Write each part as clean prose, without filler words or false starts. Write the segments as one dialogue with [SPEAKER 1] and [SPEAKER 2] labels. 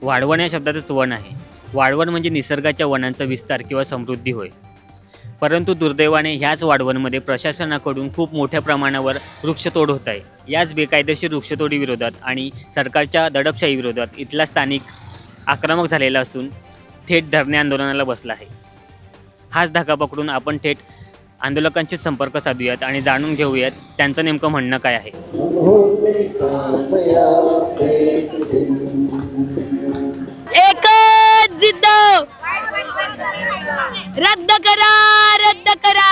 [SPEAKER 1] वाढवण या शब्दातच वन आहे. वाढवण म्हणजे निसर्गाच्या वनांचा विस्तार किंवा समृद्धी होय. परंतु दुर्दैवाने ह्याच वाढवणमध्ये प्रशासनाकडून खूप मोठ्या प्रमाणावर वृक्षतोड होत आहे. याच बेकायदेशीर वृक्षतोडीविरोधात आणि सरकारच्या दडपशाहीविरोधात इथला स्थानिक आक्रमक झालेला असून थेट धरणे आंदोलनाला बसला आहे. हाच धागा पकडून आपण थेट आंदोलकांशी संपर्क साधूयात आणि जाणून घेऊयात त्यांचं नेमकं म्हणणं काय आहे.
[SPEAKER 2] एकच जिद्द, रद्द करा, रद्द करा,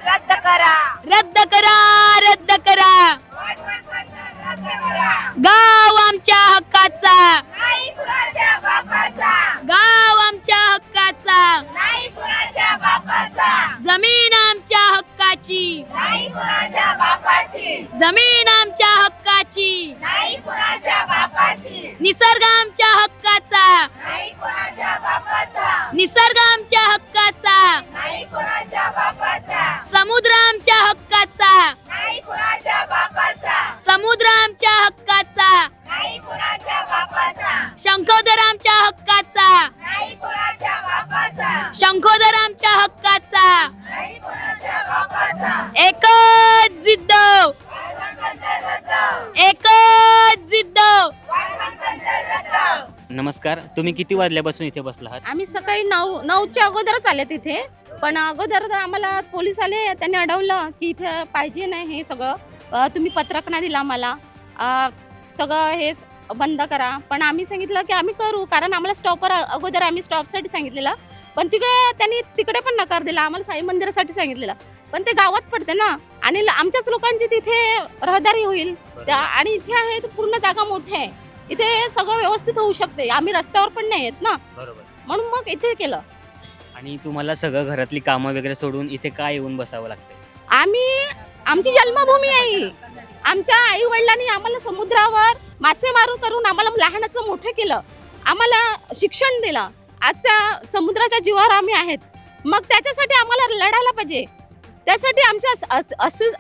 [SPEAKER 3] रद्द करा,
[SPEAKER 2] रद्द करा, रद्द करा. गाव आमच्या हक्काचा,
[SPEAKER 3] नाही कुणाच्या बापाचा,
[SPEAKER 2] गाव आमच्या हक्काचा,
[SPEAKER 3] नाही कुणाच्या बापाचा,
[SPEAKER 2] जमीन आमच्या हक्काची,
[SPEAKER 3] नाही कुणाच्या बापाची,
[SPEAKER 2] जमीन आमच्या हक्काची,
[SPEAKER 3] नाही कुणाच्या बापाची,
[SPEAKER 2] निसर्ग आमच्या हक्काचा,
[SPEAKER 3] नाही कुणाच्या बापाचा,
[SPEAKER 2] निसर्ग आमच्या हक्काचा,
[SPEAKER 3] नाही कुणाच्या बापाचा,
[SPEAKER 2] समुद्र आमच्या हक्काचा,
[SPEAKER 3] नाही कुणाच्या बापाचा,
[SPEAKER 2] समुद्र आमच्या हक्काचा,
[SPEAKER 3] नाही कुणाच्या बापाचा,
[SPEAKER 2] शंखोदर आमच्या हक्काचा,
[SPEAKER 3] नाही कुणाच्या बापाचा,
[SPEAKER 2] शंखोदर आमच्या हक्काचा.
[SPEAKER 3] नाही कुणाच्या बापाचा.
[SPEAKER 2] एकच जिद्द,
[SPEAKER 3] वाढवण बंद रद्द,
[SPEAKER 2] एकच जिद्द.
[SPEAKER 3] वाढवण बंद रद्द.
[SPEAKER 1] नमस्कार, तुम्ही किती वाजल्यापासून इथे बसला आहात?
[SPEAKER 4] आम्ही सकाळी 9च्या अगोदरच आले तिथे, पण अगोदर आम्हाला पोलीस आले, त्यांनी अडवलं की इथे पाहिजे नाही हे सगळं, तुम्ही पत्रक नाही दिला मला, सगळं हे बंद करा. पण आम्ही सांगितलं की आम्ही करू, कारण आम्हाला स्टॉपवर अगोदर आम्ही स्टॉपसाठी सांगितलेलं, पण त्यांनी तिकडे पण नकार दिला. आम्हाला साई मंदिरासाठी सांगितलेलं, पण ते गावात पडते ना, आणि आमच्याच लोकांची तिथे रहदारी होईल आणि इथे आहे पूर्ण जागा मोठी आहे, इथे सगळं व्यवस्थित होऊ शकते. आम्ही रस्त्यावर पण नाही येत ना,
[SPEAKER 1] बरोबर.
[SPEAKER 4] म्हणून मग इथे केलं.
[SPEAKER 1] आणि तुम्हाला सगळं घरातली कामं वगैरे सोडून इथे काय येऊन बसावं लागतं?
[SPEAKER 4] आमची जन्मभूमी आहे. आमच्या आई वडिलांनी आम्हाला समुद्रावर मासेमारू करून आम्हाला लहानाचं मोठं केलं, आम्हाला शिक्षण दिलं. आज त्या समुद्राच्या जीवावर आम्ही आहेत, मग त्याच्यासाठी आम्हाला लढायला पाहिजे. त्यासाठी आमच्या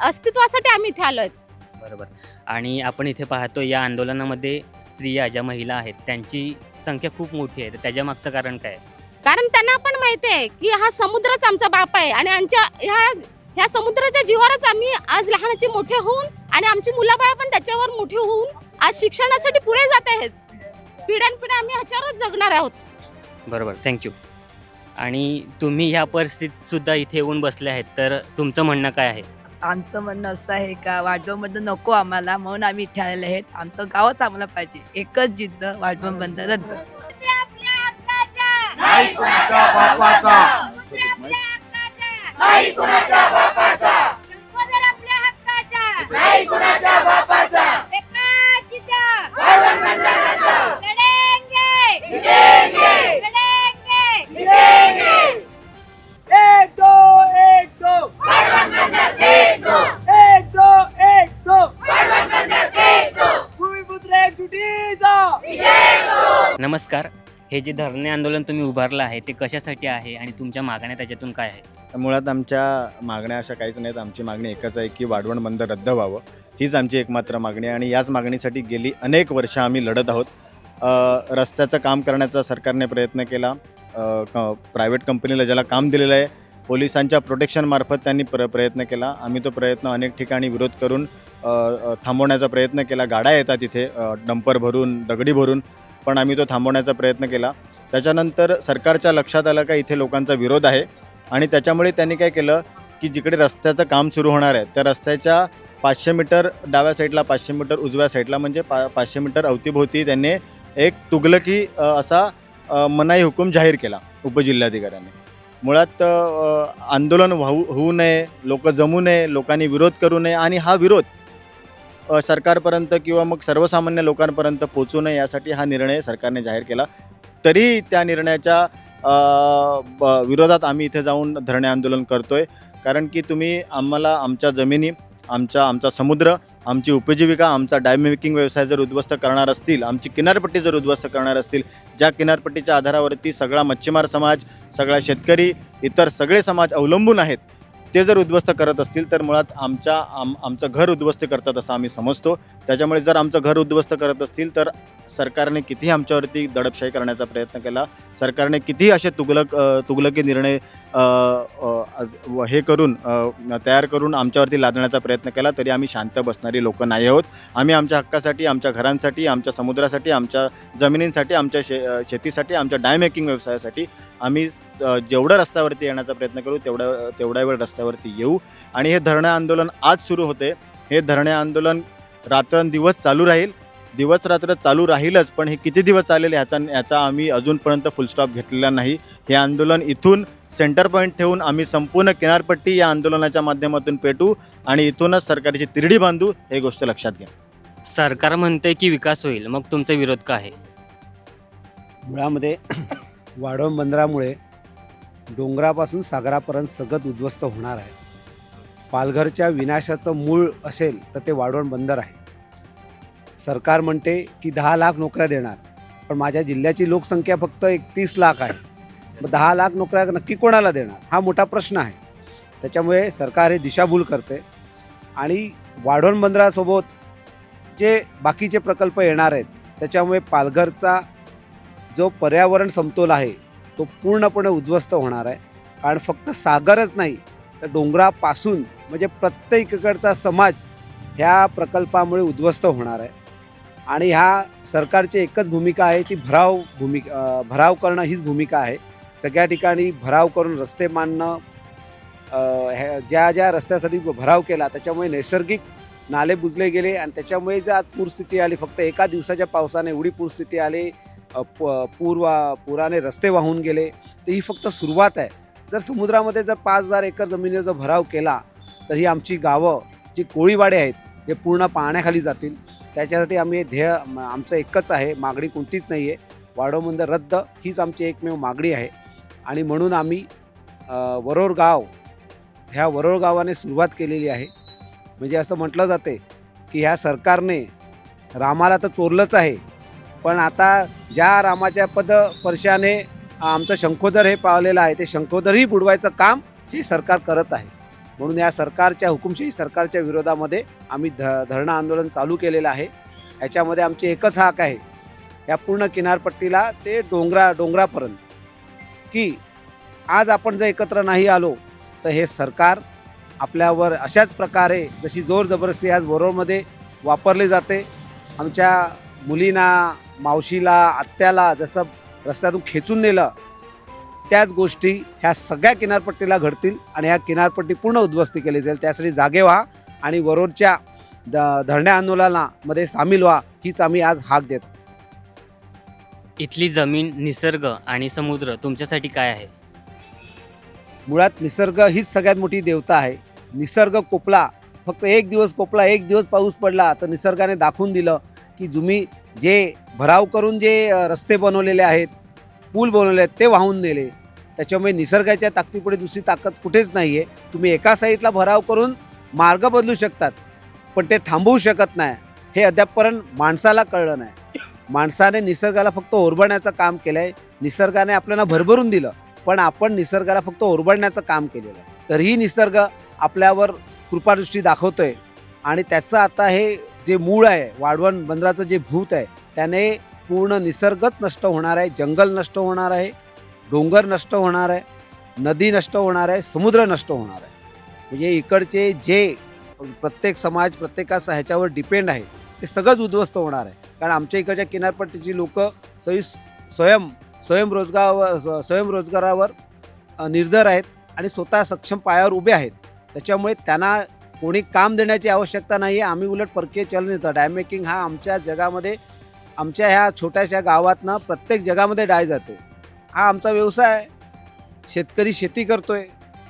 [SPEAKER 4] अस्तित्वासाठी आम्ही इथे आलोय.
[SPEAKER 1] बरोबर. आणि आपण इथे पाहतो या आंदोलनामध्ये स्त्रिया ज्या महिला आहेत त्यांची संख्या खूप मोठी आहे, तर त्याच्या मागचं कारण काय?
[SPEAKER 4] कारण त्यांना पण माहिती आहे की हा समुद्रच आमचा बाप आहे, आणि आमच्या ह्या समुद्राच्या जीवावरच आम्ही आज लहानाचे मोठे होऊन आणि आमची मुलाबाळ पण त्याच्यावर मोठे होऊन आज शिक्षणासाठी पुढे जात आहेत. पिढ्यानपिढ्या आम्ही ह्याच्यावरच जगणार आहोत.
[SPEAKER 1] बरोबर, थँक्यू. आणि तुम्ही ह्या परिस्थितीत सुद्धा इथे येऊन बसले आहेत, तर तुमचं म्हणणं काय आहे?
[SPEAKER 5] आमचं म्हणणं असं आहे का वाढवण बंद नको आम्हाला, म्हणून आम्ही इथे आलेले आहेत. आमचं गावच आम्हाला पाहिजे. एकच जिद्द, वाढवण बंद रद्द.
[SPEAKER 3] नाही कुणाच्या बापाचा, नाही कुणाच्या बापाचा, नाही कुणाच्या बापाचा. वाढवण बंद रद्द. जितेंगे, जितेंगे. एक दो, वाढवण बंद फेक दो. एक दो, वाढवण बंद फेक दो. भूमिपुत्र एकजुटीचा विजय असो.
[SPEAKER 1] नमस्कार, हे जे धरणे आंदोलन तुम्ही उभारलं आहे ते कशासाठी आहे आणि तुमच्या मागण्या त्याच्यातून काय आहे?
[SPEAKER 6] मुळात आमच्या मागण्या अशा काहीच नाहीत. आमची मागणी एकच आहे की वाढवण बंद रद्द व्हावं, हीच आमची एकमात्र मागणी आहे. आणि याच मागणीसाठी गेली अनेक वर्ष आम्ही लढत आहोत. रस्त्याचं काम करण्याचा सरकारने प्रयत्न केला, प्रायव्हेट कंपनीला ज्याला काम दिलेलं आहे पोलिसांच्या प्रोटेक्शनमार्फत त्यांनी प्रयत्न केला. आम्ही तो प्रयत्न अनेक ठिकाणी विरोध करून थांबवण्याचा प्रयत्न केला. गाड्या येतात इथे डंपर भरून, दगडी भरून, पण आम्ही तो थांबवण्याचा प्रयत्न केला. त्याच्यानंतर सरकारच्या लक्षात आलं का इथे लोकांचा विरोध आहे, आणि त्याच्यामुळे त्यांनी काय केलं की जिकडे रस्त्याचं काम सुरू होणार आहे त्या रस्त्याच्या 500 मीटर डाव्या साईडला, 500 मीटर उजव्या साईडला, म्हणजे 500 मीटर अवतीभोवती त्यांनी एक तुगलकी असा मनाई हुकूम जाहीर केला उपजिल्हाधिकाऱ्यांनी. मुळात आंदोलन होऊ नये, लोक जमू नये, लोकांनी विरोध करू नये, आणि हा विरोध सरकारपर्यंत किंवा मग सर्वसामान्य लोकांपर्यंत पोचू नये यासाठी हा निर्णय सरकारने जाहीर केला. तरी त्या निर्णयाच्या विरोधात आम्ही इथे जाऊन धरणे आंदोलन करतोय. कारण की तुम्ही आम्हाला आमच्या जमिनी, आमचा समुद्र, आमची उपजीविका, आमचा डायमेकिंग व्यवसाय जर उद्ध्वस्त करणार असतील, आमची किनारपट्टी जर उद्ध्वस्त करणार असतील, ज्या किनारपट्टीच्या आधारावरती सगळा मच्छीमार समाज, सगळा शेतकरी, इतर सगळे समाज अवलंबून आहेत, ते जर उद्ध्वस्त करत असतील तर मुळात आमचं घर उद्ध्वस्त करतात असं आम्ही समजतो. त्याच्यामुळे जर आमचं घर उद्ध्वस्त करत असतील तर सरकारने कितीही आमच्यावरती दडपशाही करण्याचा प्रयत्न केला, सरकारने कितीही असे तुगलकी निर्णय हे करून तयार करून आमच्यावरती लादण्याचा प्रयत्न केला, तरी आम्ही शांत बसणारी लोकं नाही आहोत. आम्ही आमच्या हक्कासाठी, आमच्या घरांसाठी, आमच्या समुद्रासाठी, आमच्या जमिनींसाठी, आमच्या शेतीसाठी, आमच्या डायमेकिंग व्यवसायासाठी आम्ही जेवढं रस्त्यावरती येण्याचा प्रयत्न करू तेवढ्या वेळ रस्त्यावरती येऊ. आणि हे धरणे आंदोलन आज सुरू होते, हे धरणे आंदोलन रात्रंदिवस चालू राहील, दिवस रात्र चालू राहीलच. पण हे किती दिवस चालेल याचा आम्ही अजूनपर्यंत फुलस्टॉप घेतलेला नाही. हे आंदोलन इथून सेंटर पॉईंट ठेवून आम्ही संपूर्ण किनारपट्टी या आंदोलनाच्या माध्यमातून पेटू आणि इथूनच सरकारची तिरडी बांधू, हे गोष्ट लक्षात घ्या.
[SPEAKER 1] सरकार म्हणते की विकास होईल, मग तुमचा विरोध का आहे?
[SPEAKER 7] मुळामध्ये वाढवण बंदरामुळे डोंगरापासून सागरापर्यंत सगळं उद्ध्वस्त होणार आहे. पालघरच्या विनाशाचं मूळ असेल तर ते वाढवण बंदर आहे. सरकार म्हणते की 10 लाख नोकऱ्या देणार, पण माझ्या जिल्ह्याची लोकसंख्या फक्त 31 लाख आहे. मग 10 लाख नोकऱ्या नक्की कोणाला देणार, हा मोठा प्रश्न आहे. त्याच्यामुळे सरकार हे दिशाभूल करते आणि वाढवण बंदरासोबत जे बाकीचे प्रकल्प येणार आहेत त्याच्यामुळे पालघरचा जो पर्यावरण समतोल आहे तो पूर्णपणे उद्ध्वस्त होणार आहे. कारण फक्त सागरच नाही तर डोंगरापासून म्हणजे प्रत्येकाकडचा समाज ह्या प्रकल्पामुळे उद्ध्वस्त होणार आहे. आणि ह्या सरकारची एकच भूमिका आहे, ती भराव करणं हीच भूमिका आहे. सगळ्या ठिकाणी भराव करून रस्ते बांधणं, ज्या रस्त्यासाठी भराव केला त्याच्यामुळे नैसर्गिक नाले बुजले गेले आणि त्याच्यामुळे जर आज पूरस्थिती आली, फक्त एका दिवसाच्या पावसाने एवढी पूरस्थिती आली, पुराने रस्ते वाहून गेले. तर ही फक्त सुरुवात आहे. जर समुद्रामध्ये जर 5,000 एकर जमिनीचा जर भराव केला तर ही आमची गावं जी कोळीवाडे आहेत हे पूर्ण पाण्याखाली जातील. त्याच्यासाठी आम्ही आमचं एकच आहे, मागणी कोणतीच नाही आहे. वाढवण बंदर रद्द हीच आमची एकमेव मागणी आहे. आणि म्हणून आम्ही वरोर गाव ह्या वरोर गावाने सुरुवात केलेली आहे. म्हणजे असं म्हटलं जाते की ह्या सरकारने रामाला तर चोरलंच आहे, पण आता ज्या रामाच्या पदस्पर्शाने आमचं शंखोदर हे पावलेलं आहे ते शंखोदरही बुडवायचं काम हे सरकार करत आहे. म्हणून या सरकारच्या हुकुमशाही सरकारच्या विरोधामध्ये आम्ही धरणं आंदोलन चालू केलेलं आहे. याच्यामध्ये आमची एकच हाक आहे या पूर्ण किनारपट्टीला ते डोंगरापर्यंत की आज आपण जर एकत्र नाही आलो तर हे सरकार आपल्यावर अशाच प्रकारे जशी जोर जबरदस्ती आज वरोरमध्ये वापरली जाते, आमच्या मुलींना, मावशीला, आत्याला जसं रस्त्यातून खेचून नेलं, त्याच गोष्टी ह्या सगळ्या किनारपट्टीला घडतील आणि ह्या किनारपट्टी पूर्ण उद्ध्वस्त केली जाईल. त्यासाठी जागे व्हा आणि वरोरच्या धरणे आंदोलनामध्ये सामील व्हा, हीच आम्ही आज हाक देतो.
[SPEAKER 1] इथली जमीन, निसर्ग आणि समुद्र तुमच्यासाठी काय आहे?
[SPEAKER 7] मुळात निसर्ग हीच सगळ्यात मोठी देवता आहे. निसर्ग कोपला, फक्त एक दिवस कोपला, एक दिवस पाऊस पडला तर निसर्गाने दाखवून दिलं की तुम्ही जे भराव करून जे रस्ते बनवलेले आहेत, पूल बनवले आहेत ते वाहून नेले. त्याच्यामुळे निसर्गाच्या ताकदीपुढे दुसरी ताकद कुठेच नाही आहे. तुम्ही एका साईडला भराव करून मार्ग बदलू शकतात पण ते थांबवू शकत नाही, हे अद्यापपर्यंत माणसाला कळलं नाही. माणसाने निसर्गाला फक्त ओरबडण्याचं काम केलं आहे. निसर्गाने आपल्याला भरभरून दिलं पण आपण निसर्गाला फक्त ओरबडण्याचं काम केलेलं आहे. तरीही निसर्ग आपल्यावर कृपादृष्टी दाखवतोय आणि त्याचं आता हे जे मूळ आहे, वाढवण बंदराचं जे भूत आहे, त्याने पूर्ण निसर्गच नष्ट होणार आहे. जंगल नष्ट होणार आहे, डोंगर नष्ट होणार आहे, नदी नष्ट होणार आहे, समुद्र नष्ट होणार आहे. म्हणजे इकडचे जे प्रत्येक समाज प्रत्येकाचा ह्याच्यावर डिपेंड आहे ते सगळंच उद्ध्वस्त होणार आहे. कारण आमच्या इकडच्या किनारपट्टीची लोक स्वयंरोजगारावर निर्भर आहेत आणि स्वतः सक्षम पायावर उभे आहेत. त्याच्यामुळे त्यांना कोणी काम देण्याची आवश्यकता नाही आहे. आम्ही उलट परकीय चलन येतं. डायमेकिंग हा आमच्या जगामध्ये, आमच्या ह्या छोट्याशा गावातनं प्रत्येक जगामध्ये डाय जाते. हा आमचा व्यवसाय आहे. शेतकरी शेती करतोय,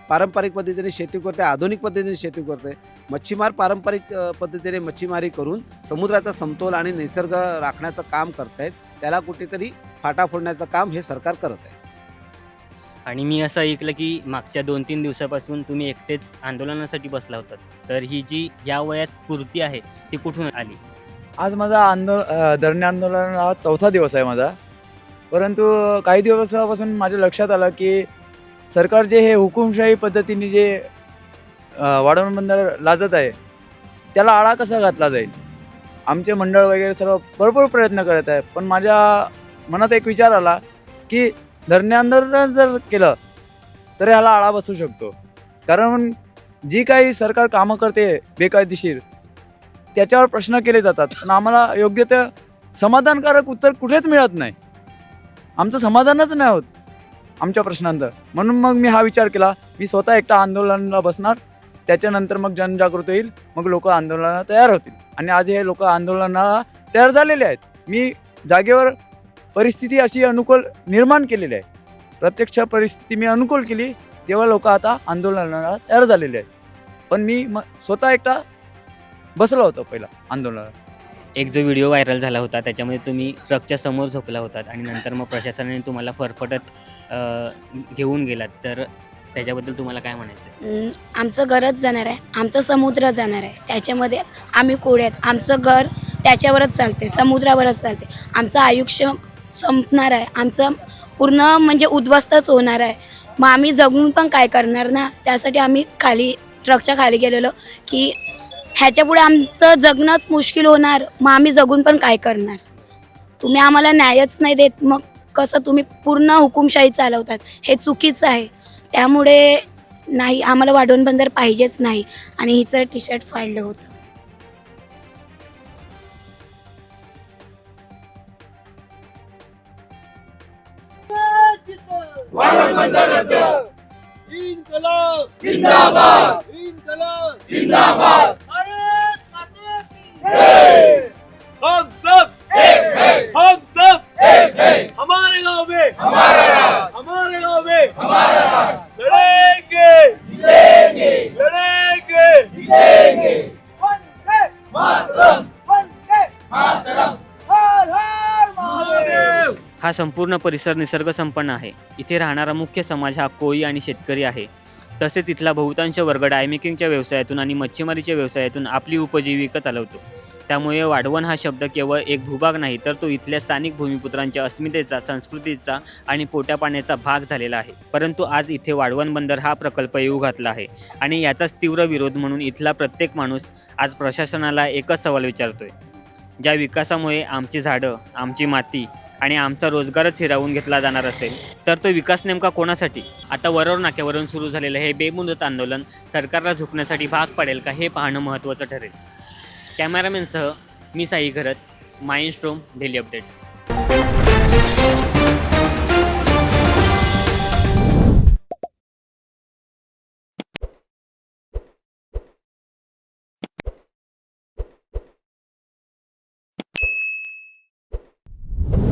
[SPEAKER 7] पारंपरिक पद्धतीने शेती करते, आधुनिक पद्धतीने शेती करते. मच्छीमार पारंपरिक पद्धतीने मच्छीमारी करून समुद्राचा समतोल आणि निसर्ग राखण्याचं काम करत आहेत. त्याला कुठेतरी फाटा फोडण्याचं काम हे सरकार करत आहे.
[SPEAKER 1] आणि मी असं ऐकलं की मागच्या 2-3 दिवसापासून तुम्ही एकटेच आंदोलनासाठी बसला होतात, तर ही जी या वयात स्फूर्ती आहे ती कुठून आली?
[SPEAKER 8] आज माझा धरणे आंदोलन हा 4था दिवस आहे माझा. परंतु काही दिवसापासून माझ्या लक्षात आलं की सरकार जे हे हुकुमशाही पद्धतीने जे वाढवण बंदर लादत आहे त्याला आळा कसा घातला जाईल. आमचे मंडळ वगैरे सर्व भरपूर प्रयत्न करत आहे, पण माझ्या मनात एक विचार आला की धरणे आंदोलन जर केलं तर ह्याला आळा बसू शकतो. कारण जी काही सरकार कामं करते बेकायदेशीर त्याच्यावर प्रश्न केले जातात, पण आम्हाला योग्य ते समाधानकारक उत्तर कुठेच मिळत नाही. आमचं समाधानच नाही होत आमच्या प्रश्नांचं. म्हणून मग मी हा विचार केला, मी स्वतः एकटा आंदोलनाला बसणार, त्याच्यानंतर मग जनजागृती होईल, मग लोक आंदोलनाला तयार होतील. आणि आज हे लोक आंदोलनाला तयार झालेले आहेत. मी जागेवर परिस्थिती अशी अनुकूल निर्माण केलेली आहे, प्रत्यक्ष परिस्थिती मी अनुकूल केली, तेव्हा लोक आता आंदोलनाला तयार झालेले आहेत. पण मी स्वतः एकटा बसलो होतो पहिला आंदोलनाला.
[SPEAKER 1] एक जो व्हिडिओ व्हायरल झाला होता त्याच्यामध्ये तुम्ही ट्रकच्या समोर झोपला होतात आणि नंतर मग प्रशासनाने तुम्हाला फरफटत घेऊन गेलात, तर त्याच्याबद्दल तुम्हाला काय म्हणायचं आहे?
[SPEAKER 2] आमचं घरच जाणार आहे, आमचं समुद्र जाणार आहे, त्याच्यामध्ये आम्ही कोळी आहेत. आमचं घर त्याच्यावरच चालते, समुद्रावरच चालते. आमचं आयुष्य संपणार आहे, आमचं पूर्ण म्हणजे उद्ध्वस्तच होणार आहे. मग आम्ही जगून पण काय करणार ना. त्यासाठी आम्ही खाली ट्रकच्या खाली गेलेलो की ह्याच्यापुढे आमचं जगणंच मुश्किल होणार, मग आम्ही जगून पण काय करणार. तुम्ही आम्हाला न्यायच नाही देत, मग कसं तुम्ही पूर्ण हुकुमशाही चालवतात, हे चुकीचं आहे. त्यामुळे नाही, आम्हाला वाढवण बंदर पाहिजेच नाही. आणि हिचं टी शर्ट फाडलं होतं.
[SPEAKER 3] वाढवण बंदर रद्द. इन्कलाब जिंदाबाद. इन्कलाब जिंदाबाद. भारत माता की जय. हम सब एक है. हम सब एक है. हमारे गांव में हमारा राज. हमारे गांव में हमारा राज. लड़ेंगे जीतेंगे. लड़ेंगे जीतेंगे. वंदे मातरम. वंदे मातरम. हर हर महादेव.
[SPEAKER 1] हा संपूर्ण परिसर निसर्ग संपन्न आहे. इथे राहणारा मुख्य समाज हा कोळी आणि शेतकरी आहे. तसेच इथला बहुतांश वर्ग डायमेकिंगच्या व्यवसायातून आणि मच्छीमारीच्या व्यवसायातून आपली उपजीविका चालवतो. त्यामुळे वाढवण हा शब्द केवळ एक भूभाग नाही, तर तो इथल्या स्थानिक भूमिपुत्रांच्या अस्मितेचा, संस्कृतीचा आणि पोटापाण्याचा भाग झालेला आहे. परंतु आज इथे वाढवण बंदर हा प्रकल्प येऊ घातला आहे आणि याचाच तीव्र विरोध म्हणून इथला प्रत्येक माणूस आज प्रशासनाला एकच सवाल विचारतोय. ज्या विकासामुळे आमची झाडं, आमची माती आणि आमचा रोजगारच हिरावून घेतला जाणार असेल, तर तो विकास नेमका कोणासाठी? आता वरवर नाक्यावरून सुरू झालेलं हे बेमुदत आंदोलन सरकारला झुकण्यासाठी भाग पडेल का, हे पाहणं महत्त्वाचं ठरेल. कॅमेरामॅनसह मी साई घरत, माइंडस्ट्रोम डेली अपडेट्स.